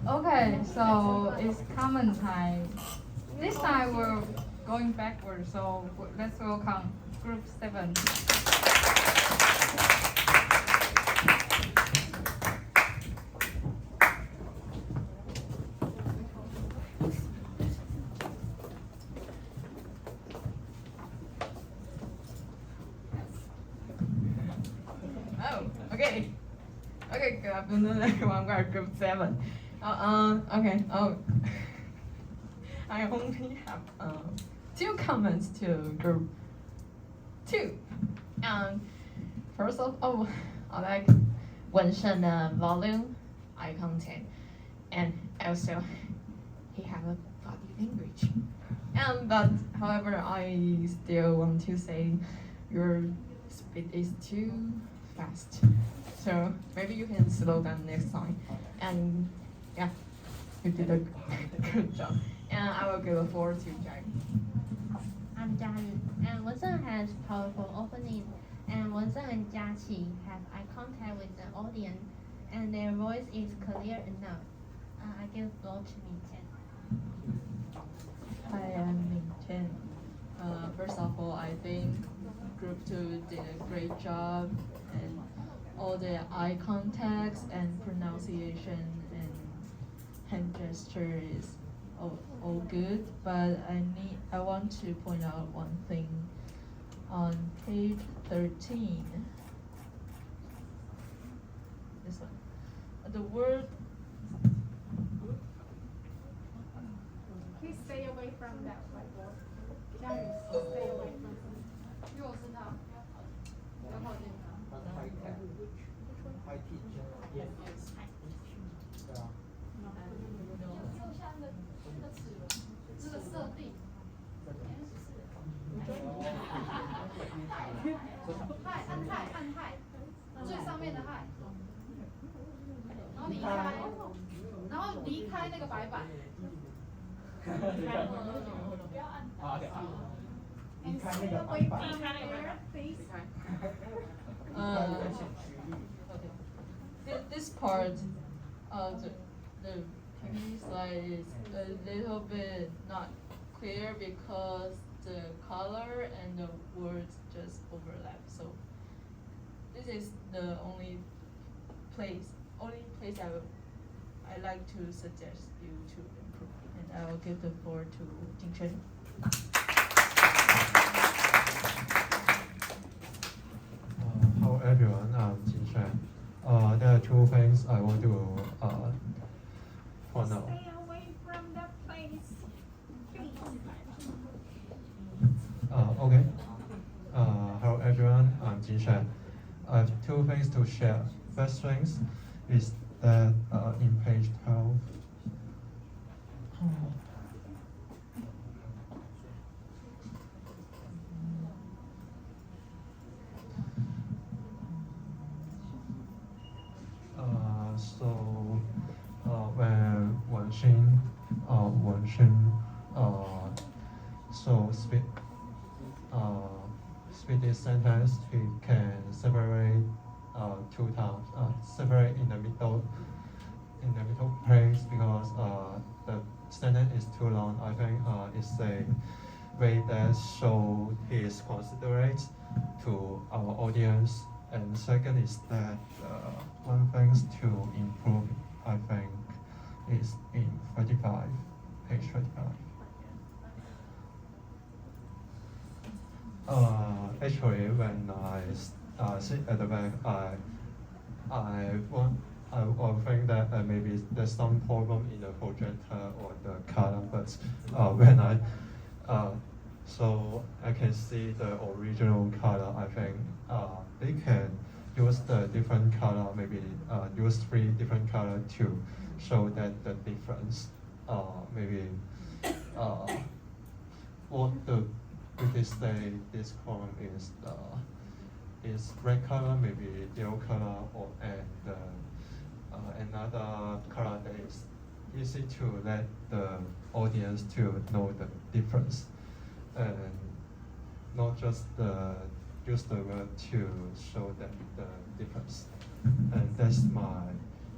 Okay, so it's common time. This time we're going backwards, so let's welcome Group 7. Oh, okay. Okay, good afternoon everyone, we're Group 7. Okay, I only have 2 comments to Group 2. First of all, I like Wenshen volume, eye contact, and also he have a body language. But however, I still want to say your speed is too fast. So maybe you can slow down next time. And yeah, you did a good job. And I will give a 4 to Jack. I'm Jari, and Wensen has powerful opening, and Wensen and Jiaqi have eye contact with the audience, and their voice is clear enough. I give floor to Ming I am Ming Chen. First of all, I think Group 2 did a great job, and all the eye contacts and pronunciation and hand gesture is all good. But I want to point out one thing. On page 13, this one, the word. Please stay away from that whiteboard. Janice, stay away from it. 最上面的害，然后离开那个白板。不要按。And stay away from there, please. Okay. This part, the previous slide is a little bit not clear because the color and the words just overlap. So this is the only place I like to suggest you to improve. And I will give the floor to Jingchen. Hello everyone, I'm Jin Shan. There are 2 things I want to point out. Stay away from the place, please. Okay. Hello everyone, I'm Jin Shan. I have 2 things to share. First thing is that in page 12, when Wenxin so speak this sentence, he can separate 2 times, separate in the middle place because the sentence is too long. I think it's a way that show he is considerate to our audience. And second is that one thing to improve, I think, is in 35, page 35. Actually, when I sit at the back, I think that maybe there's some problem in the projector or the color, but when so I can see the original color, I think they can use the different color, maybe use 3 different color to show that the difference. Maybe what the British say this column is red color, maybe yellow color, or and another color that is easy to let the audience to know the difference, and not just use the word to show that the difference. And that's my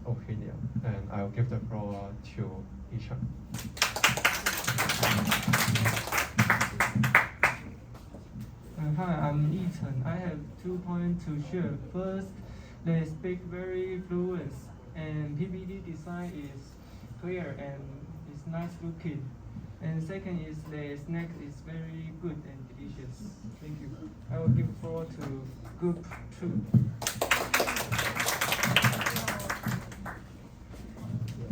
opinion, and I'll give the floor to Ishan. Hi, I'm Ethan. I have 2 points to share. First, they speak very fluent, and PPT design is clear and it's nice looking. And second is the snack is very good and delicious. Thank you. I will give floor to Group 2.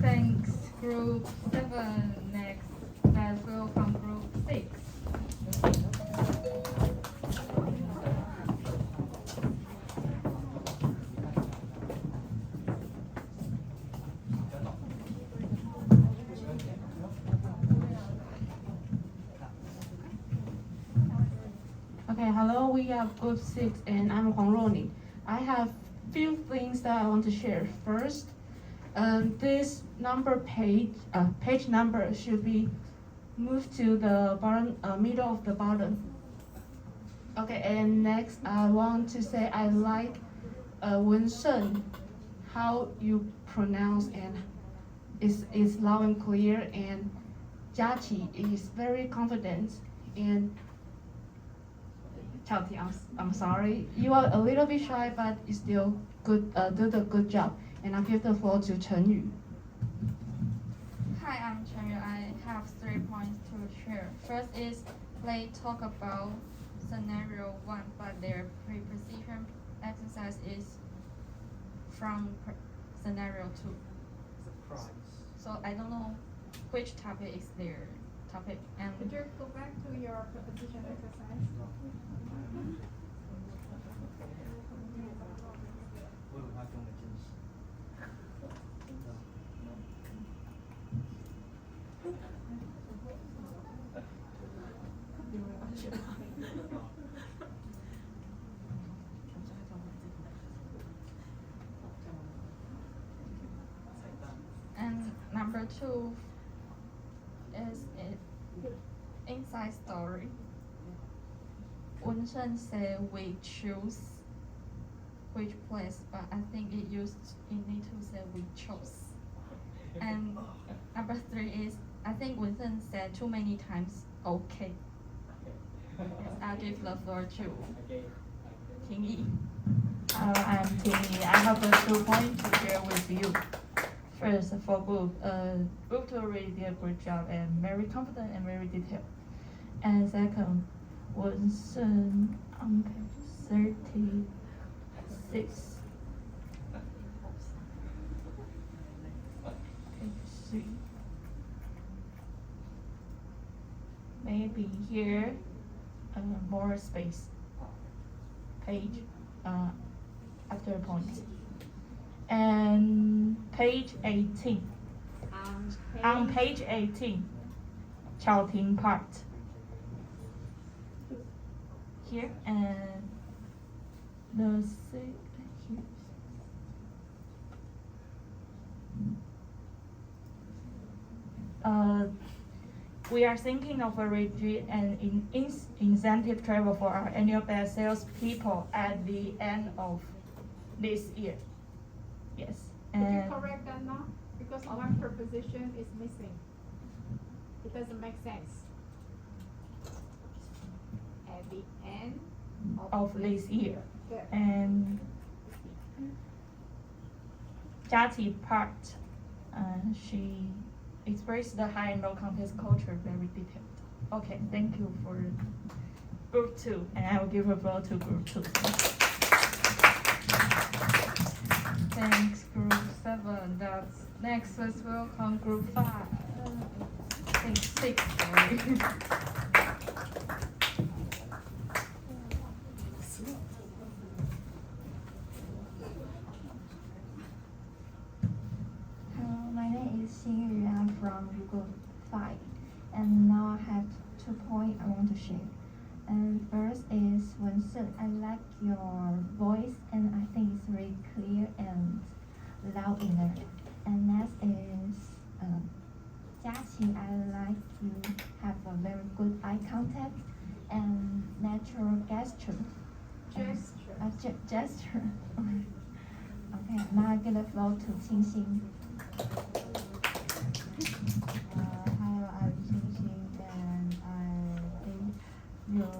Thanks, Group 7. Next, let's welcome Group 6. Okay, hello, we are Group 6 and I'm Huang Roni. I have few things that I want to share. First, this page number should be moved to the bottom, middle of the bottom. Okay, and next I want to say I like Wen Shen, how you pronounce and is loud and clear, and Jiaqi is very confident, and Chao Ti, I'm sorry. You are a little bit shy, but you still do the good job. And I'll give the floor to Chen Yu. Hi, I'm Chen Yu. I have 3 points to share. First is they talk about scenario 1, but their preposition exercise is from scenario 2. So I don't know which topic is their topic. And Could you go back to your preposition exercise? And number 2 is inside story. Wen Shen said we choose which place, but I think it need to say we chose. And number 3 is I think Wen Shen said too many times okay. Yes, I'll give the floor to Ting Yi. I'm Ting Yi. I have 2 points to share with you. First, for Group 2 really did a great job and very confident and very detailed. And second, Wen Shen on page 36. Page 3. Maybe here, more space. Page after point. And page 18. On page 18, Chao Ting part. Here and the here. We are thinking of a rigid and incentive travel for our annual best sales people at the end of this year. Yes. Could you And correct that now? Because one preposition is missing. It doesn't make sense. At the end of this year. Good. And Jiaqi part, she expressed the high and low context culture very detailed. Okay, thank you for Group 2, and I will give a floor to Group 2. Thanks, Group 7. That's next. Let's welcome Group 5. I think 6. Sorry. Hello, my name is Xin Yu. I'm from Group 5, and now I have 2 points I want to share. And first is Wen Shen. I like your voice, and I think it's very clear and loud in there. And next is Jiaqi. I like you have a very good eye contact and natural gesture. Gesture. Gesture. Okay, now I give the floor to Qingxing. Hello, I'm Xing, and I think your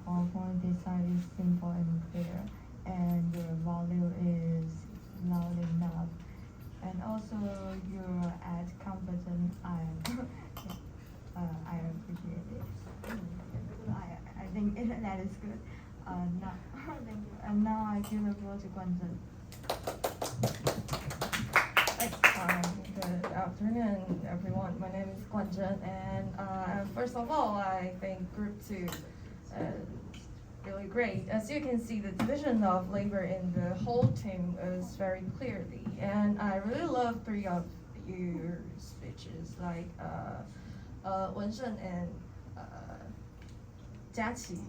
PowerPoint design is simple and clear, and your volume is loud enough, and also your ad confident. I appreciate it. I think that is good. Now, thank you. And now I give the floor to Guanzhen. Good afternoon, everyone. My name is Guanzhen, and first of all, I think Group 2 is really great. As you can see, the division of labor in the whole team is very clearly, and I really love three of your speeches, like Wenshen and Jiaqi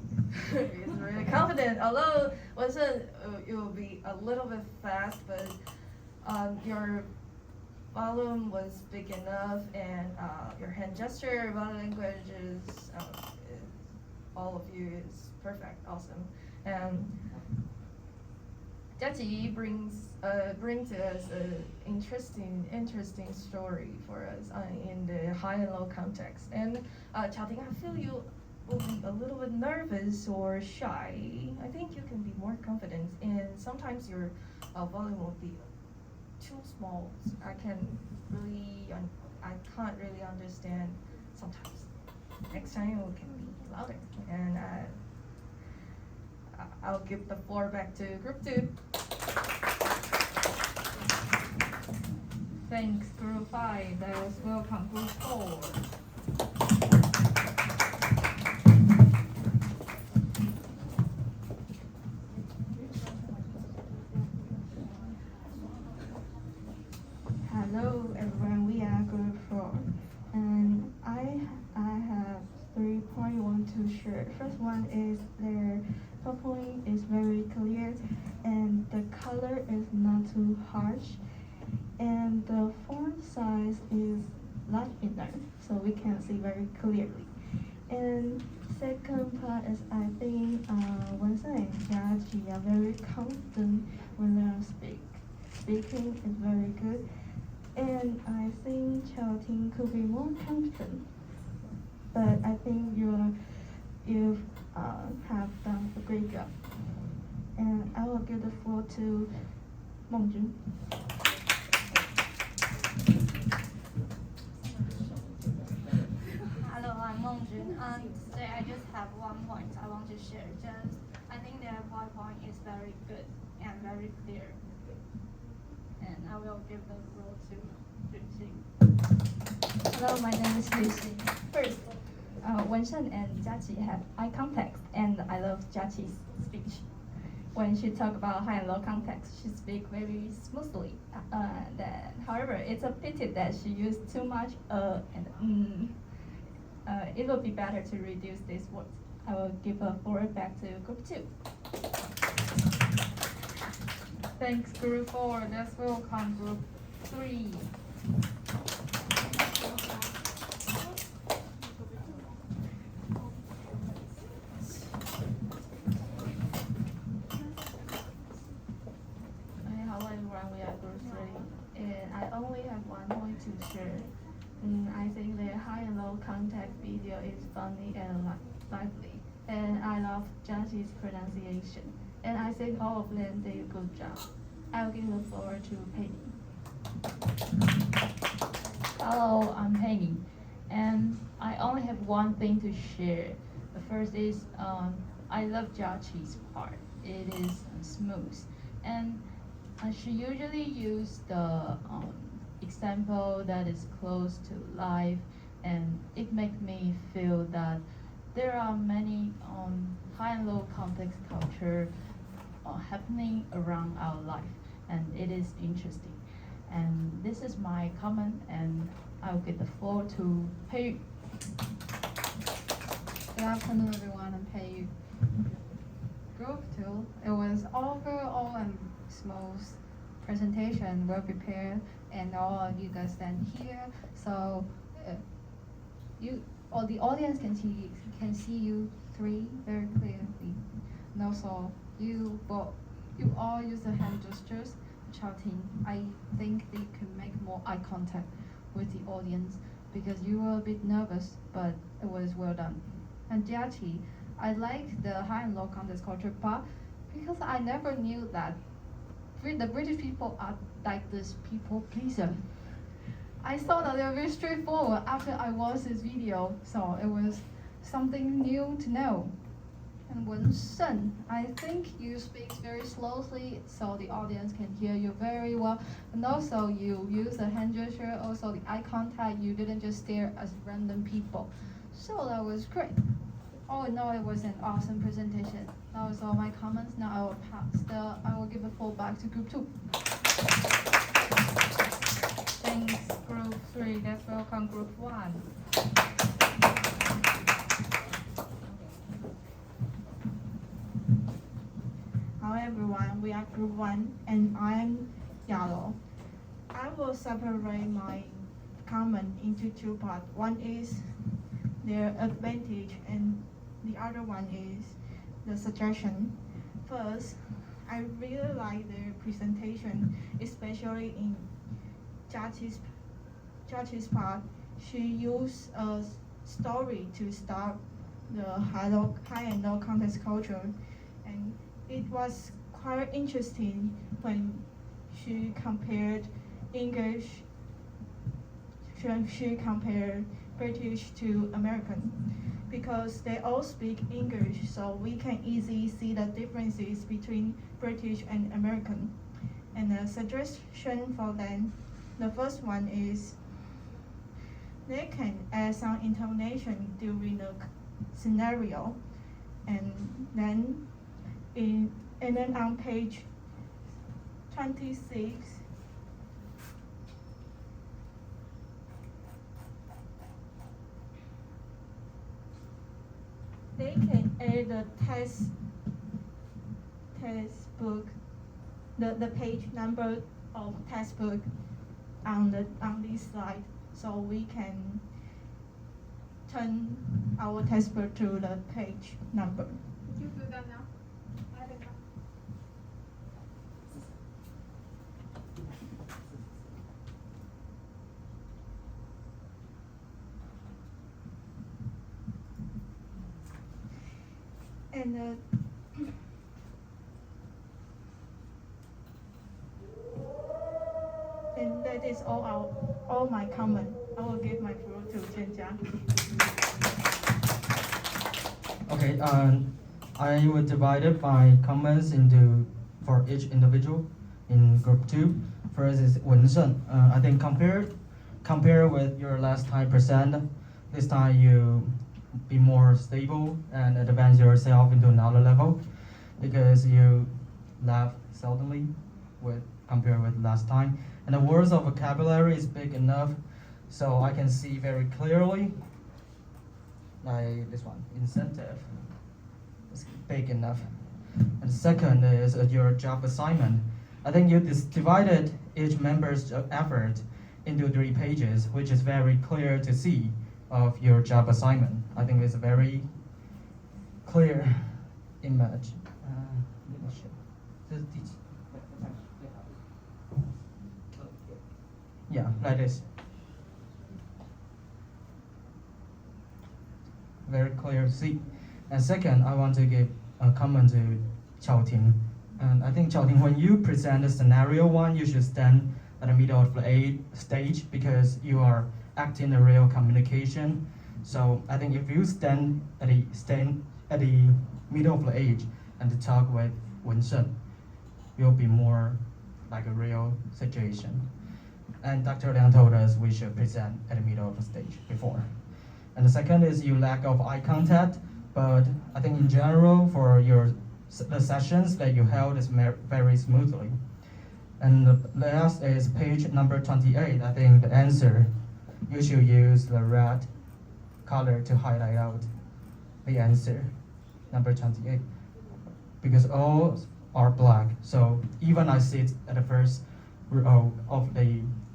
is really confident. Although Wenshen, it will be a little bit fast, but your volume was big enough, and your hand gesture, body language is all of you is perfect, awesome. And Jiaqi brings to us an interesting story for us in the high and low context. And Qiaoting, I feel you will be a little bit nervous or shy. I think you can be more confident, and sometimes your volume will be too small. I can't really understand sometimes. Next time it can be louder. And I'll give the floor back to Group 2. Thanks, Group 5. That was welcome, Group 4. Hello everyone, we are Group 4, and I have 3 points I want to share. First one is their PowerPoint is very clear, and the color is not too harsh, and the font size is large enough, so we can see very clearly. And second part is I think Wensen and Jiaqi are very confident when they speaking is very good. And I think Qiaoting could be more confident, but I think you have done a great job. And I will give the floor to Mengjun. Hello, I'm Mengjun. Today I just have 1 point I want to share. I think their PowerPoint is very good and very clear. And I will give the floor to Lucy. Hello, my name is Lucy. First, Wenshen and Jiaqi have eye contact, and I love Jiaqi's speech. When she talk about high and low context, she speak very smoothly. However, it's a pity that she used too much and it would be better to reduce these words. I will give a floor back to Group 2. Thanks, Group 4. Let's welcome Group 3. Hello everyone, we are Group 3, and I only have 1 point to share. I think the high and low contact video is funny and lively, and I love Jiaqi's pronunciation, and I think all of them did a good job. I'll give the floor to Penny. Hello, I'm Penny, and I only have 1 thing to share. The first is I love Jiaqi's part. It is smooth, and she usually use the example that is close to life, and it makes me feel that there are many high and low context culture happening around our life, and it is interesting. And this is my comment, and I'll give the floor to Pei. Good afternoon, everyone. I'm Pei. Group 2, it was overall and smooth presentation, well prepared, and all of you guys stand here, so the audience can see you 3 very clearly. And also, you all use the hand gestures Chao-Ting, I think they could make more eye contact with the audience because you were a bit nervous, but it was well done. And Jiaqi, I like the high and low context culture part because I never knew that the British people are like this people pleaser. I saw that they were very straightforward after I watched this video, so it was something new to know. And Wen-Shen, I think you speak very slowly so the audience can hear you very well. And also you use the hand gesture, also the eye contact, you didn't just stare at random people. So that was great. All in all, it was an awesome presentation. That was all my comments. Now I will give the floor back to Group 2. Thanks, Group 3. Let's welcome Group 1. Hello everyone, we are Group 1 and I am Yalo. I will separate my comment into two parts. One is their advantage and the other one is the suggestion. First, I really like their presentation, especially in Jiaqi's part. She used a story to start the high and low context culture, and it was quite interesting when she compared English, she compared British to American, because they all speak English, so we can easily see the differences between British and American. And the suggestion for them, the first one is they can add some intonation during the scenario, and then on page 26, they can add the textbook, the page number of textbook on this slide, so we can turn our textbook to the page number. You do that now. I don't know. And that is all my comment. I will give my floor to Jianjia. Okay, I would divide it by comments into for each individual in Group 2. First is Wen-Shen. I think compare with your last time present, this time you be more stable and advance yourself into another level because you laugh seldomly compared with last time. And the words of vocabulary is big enough so I can see very clearly. Like this one, incentive. It's big enough. And the second is your job assignment. I think you divided each member's effort into 3 pages, which is very clear to see of your job assignment. I think it's a very clear image. Yeah, like this. Very clear to see. And second, I want to give a comment to Chao-Ting. And I think Chao-Ting, when you present the scenario 1, you should stand at the middle of the stage because you are acting the real communication. So I think if you stand at the middle of the age and talk with Wen-Shen, you'll be more like a real situation. And Dr. Liang told us we should present at the middle of the stage before. And the second is your lack of eye contact, but I think in general for the sessions that you held is very smoothly. And the last is page number 28. I think the answer, you should use the red color to highlight out the answer, number 28, because all are black. So even I sit at the first row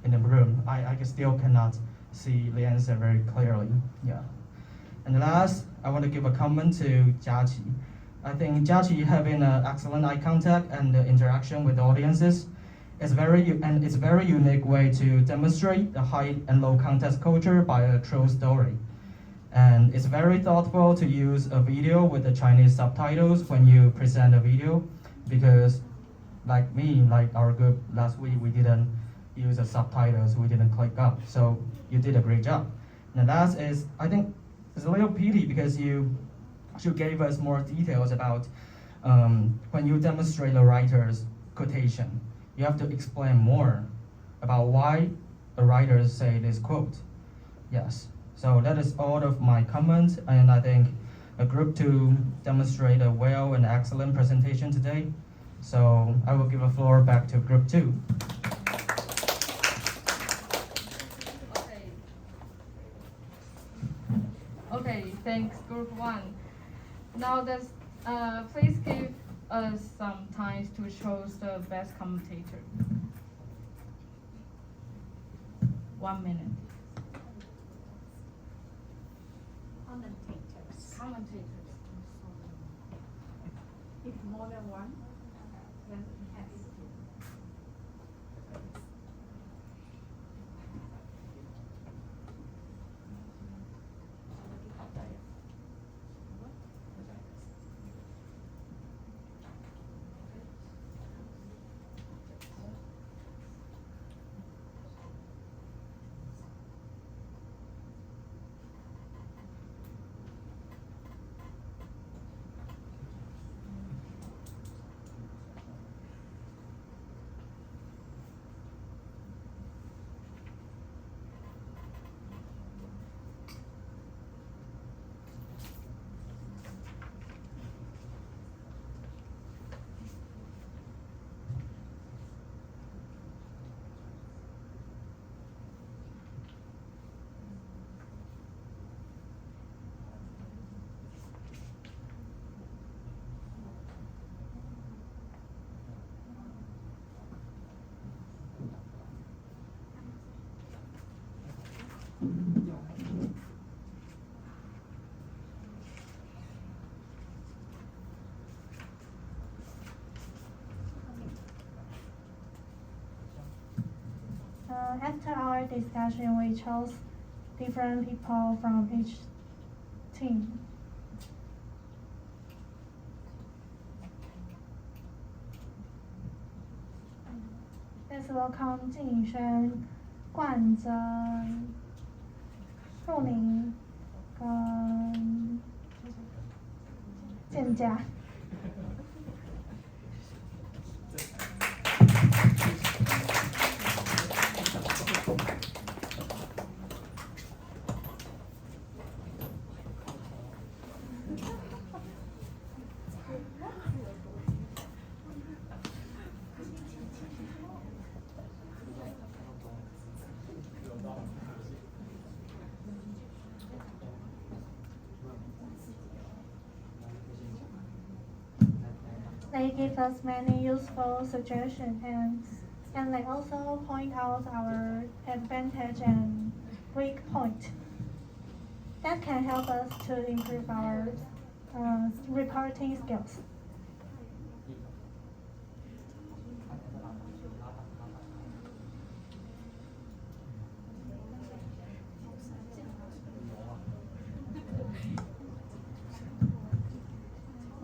in the room, I still cannot see the answer very clearly. Yeah. And last, I want to give a comment to Jiaqi. I think Jiaqi having an excellent eye contact and interaction with audiences, It's it's very unique way to demonstrate the high and low context culture by a true story. And it's very thoughtful to use a video with the Chinese subtitles when you present a video, because like me, like our group last week, we didn't use the subtitles, we didn't click up. So you did a great job. And last is, I think it's a little pity because you gave us more details about when you demonstrate the writer's quotation, you have to explain more about why the writers say this quote. Yes, so that is all of my comments, and I think a group to demonstrate a well and excellent presentation today. So I will give the floor back to group 2. Okay, thanks, Group 1. Now please give us some time to choose the best commentator. 1 minute. Commentators. If more than one, then yes. After our discussion, we chose different people from each team. Let's welcome 静轩、冠真、陆宁跟建佳。They give us many useful suggestions and they also point out our advantage and weak point. That can help us to improve our reporting skills.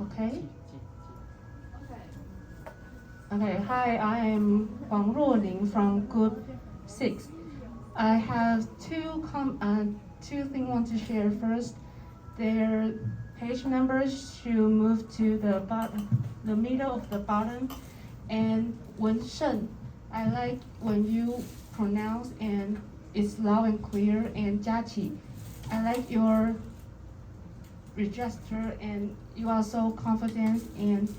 Okay. Okay, hi, I am Huang Ruoning from Group 6. I have two things I want to share. First, their page numbers should move to the bottom, the middle of the bottom. And Wensheng, I like when you pronounce and it's loud and clear. And Jiaqi, I like your register and you are so confident and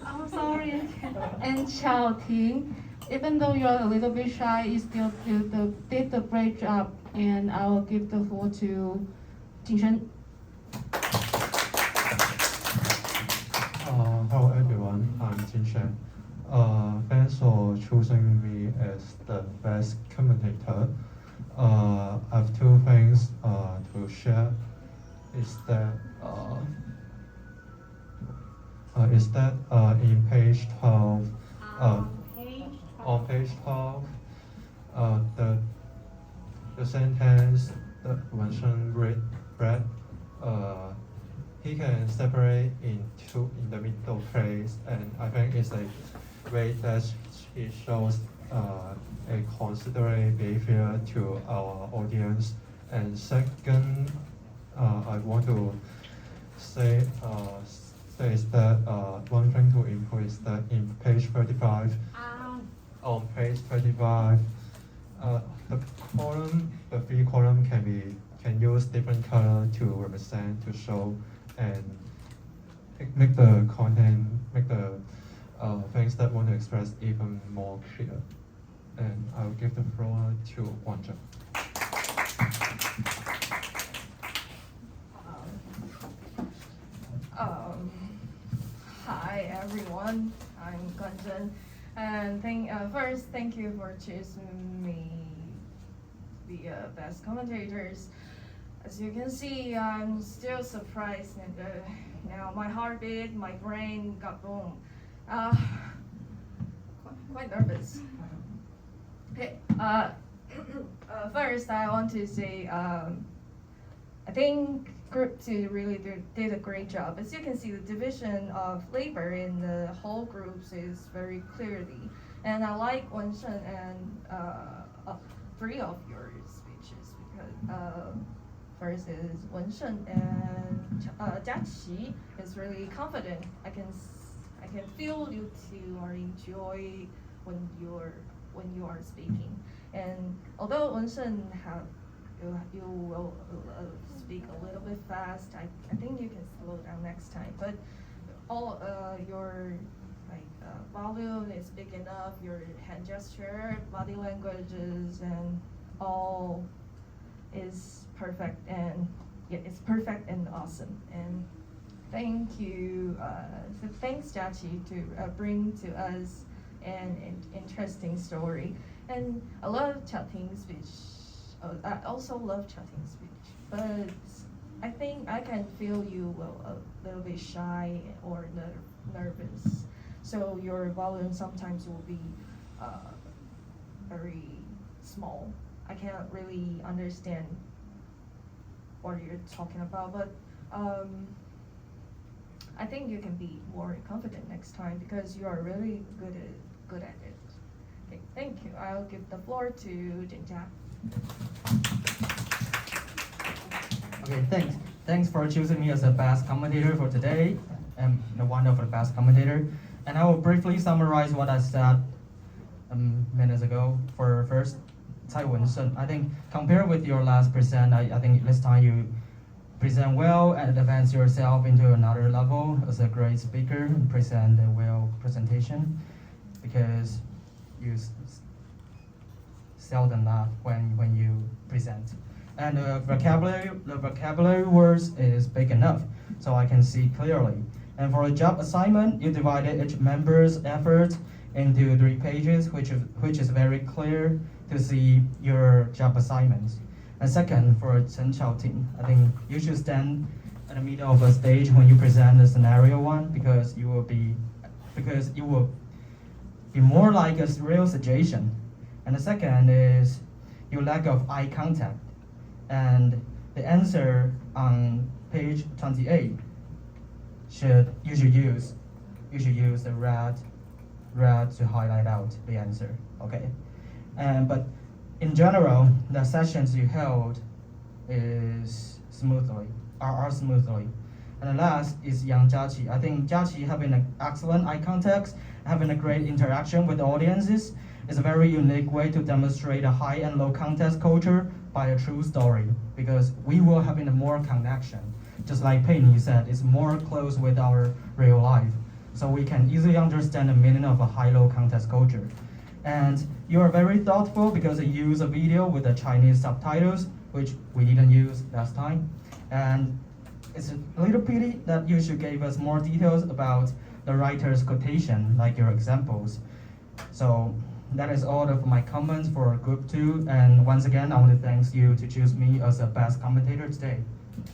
I'm sorry. And Xiaoting, even though you're a little bit shy, you still did a great job. And I will give the floor to Jingshen. Hello everyone, I'm Jingshen. Thanks for choosing me as the best commentator. I have two things to share. Is that is that in page 12, Page on page 12, the sentence that mentioned bread, he can separate into in the middle place, and I think it's a way that it shows a considerate behavior to our audience. And second, I want to say is that one thing to improve is that in page 35, on page 35, the three column can use different color to represent, to show, and make the content, make the things that want to express even more clear. And I will give the floor to Guanzheng. Hi everyone, I'm Guanzheng, and first thank you for choosing me the best commentators. As you can see, I'm still surprised, and now my heartbeat, my brain got boom. Quite nervous. Okay. First, I want to say I think Group 2 really did a great job. As you can see, the division of labor in the whole groups is very clearly. And I like Wensheng and three of your speeches because first is Wensheng and Jiaqi is really confident. I can feel you two are enjoy when you are speaking. And although Wensheng you will speak a little bit fast, I think you can slow down next time. But all your volume is big enough, your hand gesture, body languages, and all is perfect, and yeah, it's perfect and awesome. And thank you, so thanks Jiaqi to bring to us an interesting story. And I love Chating's speech. I also love Chating's speech, but I think I can feel you a little bit shy or nervous. So your volume sometimes will be very small. I can't really understand what you're talking about, but I think you can be more confident next time because you are really good at it. Okay, thank you. I'll give the floor to Jinjia. Okay, thanks. Thanks for choosing me as a best commentator for today, and one of the best commentator. And I will briefly summarize what I said minutes ago. For first, Cai Wensheng. I think compared with your last present, I think this time you present well and advance yourself into another level as a great speaker and present a well presentation, because you seldom laugh when you present. And the vocabulary words is big enough, so I can see clearly. And for a job assignment, you divided each member's effort into 3 pages, which is very clear to see your job assignments. And second, for Chen Chaoting, I think you should stand at the middle of a stage when you present the scenario one, because you will be more like a real situation. And the second is your lack of eye contact. And the answer on page 28 you should use the red to highlight out the answer. Okay. But in general, the sessions you held are smoothly. And the last is Yang Jiaqi. I think Jiaqi having an excellent eye contact, having a great interaction with the audiences is a very unique way to demonstrate a high and low context culture by a true story, because we will having a more connection. Just like Penny said, it's more close with our real life. So we can easily understand the meaning of a high-low context culture. And you are very thoughtful because you use a video with the Chinese subtitles, which we didn't use last time. And it's a little pity that you should give us more details about the writer's quotation, like your examples. So that is all of my comments for Group 2. And once again, I want to thank you to choose me as the best commentator today.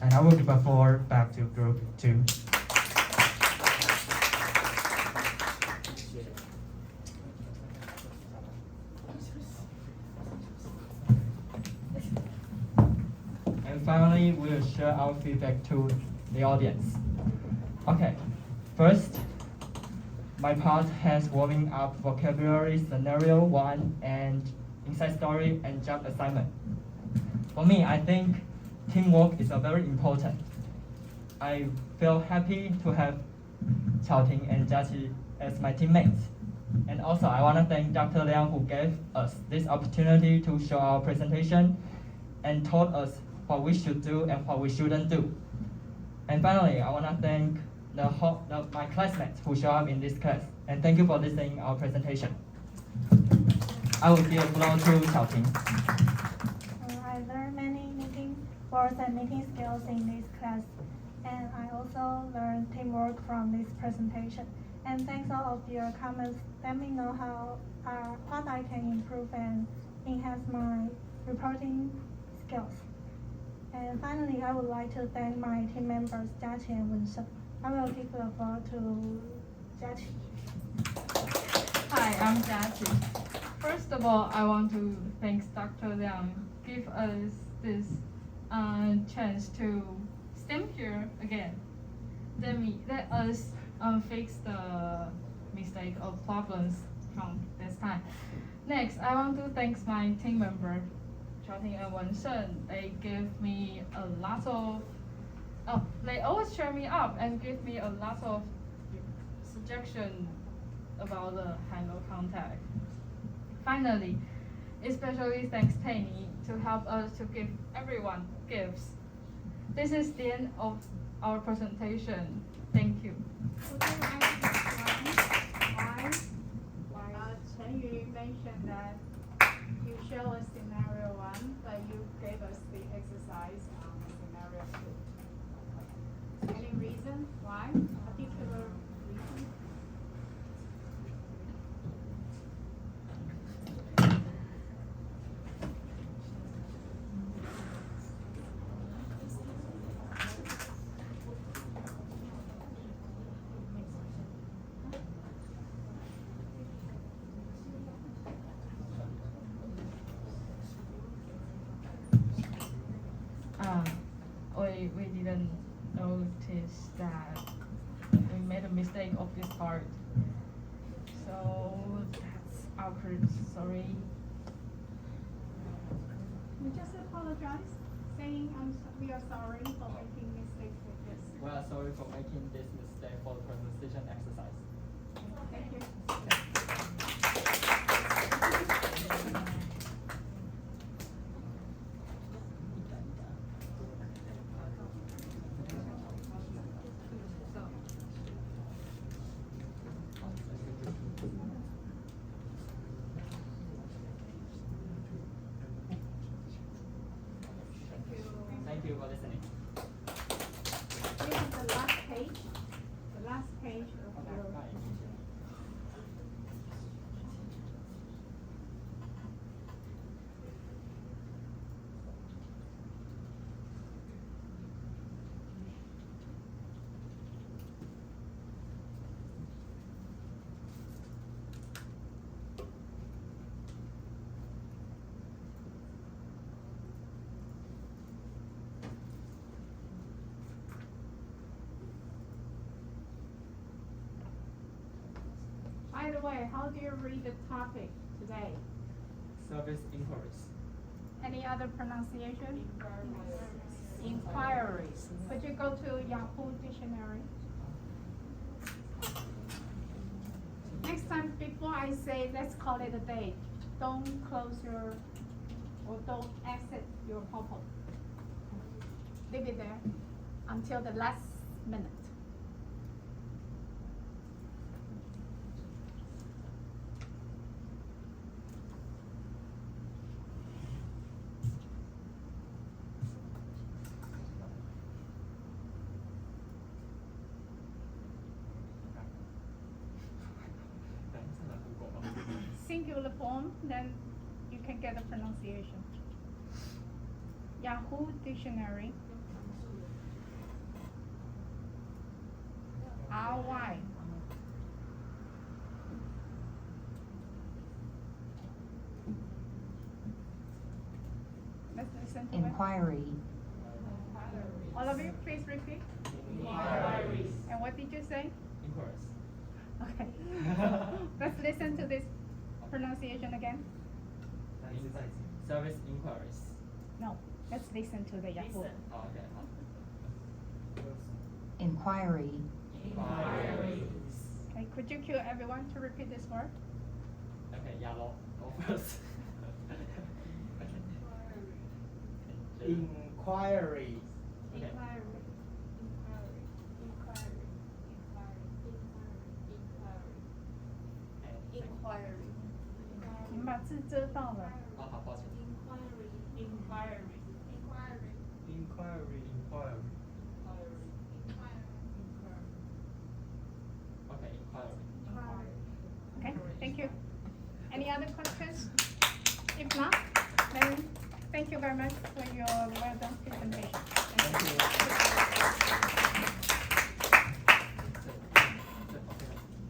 And I will give the floor back to Group 2. finally, we'll share our feedback to the audience. Okay, first, my part has warming up vocabulary scenario 1 and inside story and job assignment. For me, I think teamwork is a very important. I feel happy to have Xiaoting and Jiaqi as my teammates. And also, I want to thank Dr. Liang who gave us this opportunity to show our presentation and taught us what we should do and what we shouldn't do. And finally, I want to thank my classmates who show up in this class. And thank you for listening our presentation. I will give floor to Xiaoting. I learned many meeting words and meeting skills in this class. And I also learned teamwork from this presentation. And thanks all of your comments. Let me know what I can improve and enhance my reporting skills. And finally, I would like to thank my team members, Jiaqi and Wensheng. I will give the floor to Jiaqi. Hi, I'm Jiaqi. First of all, I want to thank Dr. Liang give us this chance to stand here again. Let us fix the mistake or problems from this time. Next, I want to thank my team member, Xiaoting and Wensheng. They give me a lot of, they always cheer me up and give me a lot of suggestion about the hand-low contact. Finally, especially thanks Penny to help us to give everyone gifts. This is the end of our presentation. Thank you. Chen Yu mentioned that you show us scenario 1, but you gave us the exercise on scenario 2. Any reason why? Particular reason? We didn't notice that we made a mistake of this part. So that's awkward, sorry. We just apologize, saying we are sorry for making mistakes like this. We are sorry for making this mistake for the presentation exercise. Thank you. Thank you for listening. This is the last page. The last page of your. By the way, how do you read the topic today? Service inquiries. Any other pronunciation? Inquiries. Could you go to Yahoo Dictionary? Next time, before I say let's call it a day, don't close your or don't exit your pop-up. Leave it there until the last minute. Singular form, then you can get a pronunciation. Yahoo Dictionary. RY. Let's listen to Inquiry. All of you, please repeat. Inquiries. And what did you say? Inquiries. Okay. Let's listen to this pronunciation again. Service inquiries. No, let's listen to the Yahoo. Oh, okay. Inquiry. Inquiries. Okay, could you cue everyone to repeat this word? Okay, Yalo, go first. Inquiry. Okay. Inquiry. 你们把字遮到了。好好，抱歉。Inquiry. Inquiry. Okay, inquiry. Okay, thank you. Any other questions? If not, then thank you very much for your well done presentation. Thank you.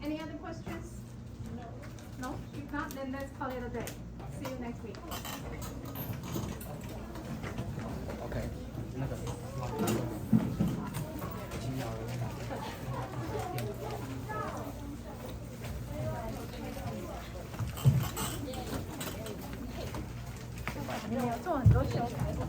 Any other questions? No? If not, then let's call it a day. See you next week. OK，那个已经要你有做很多修改。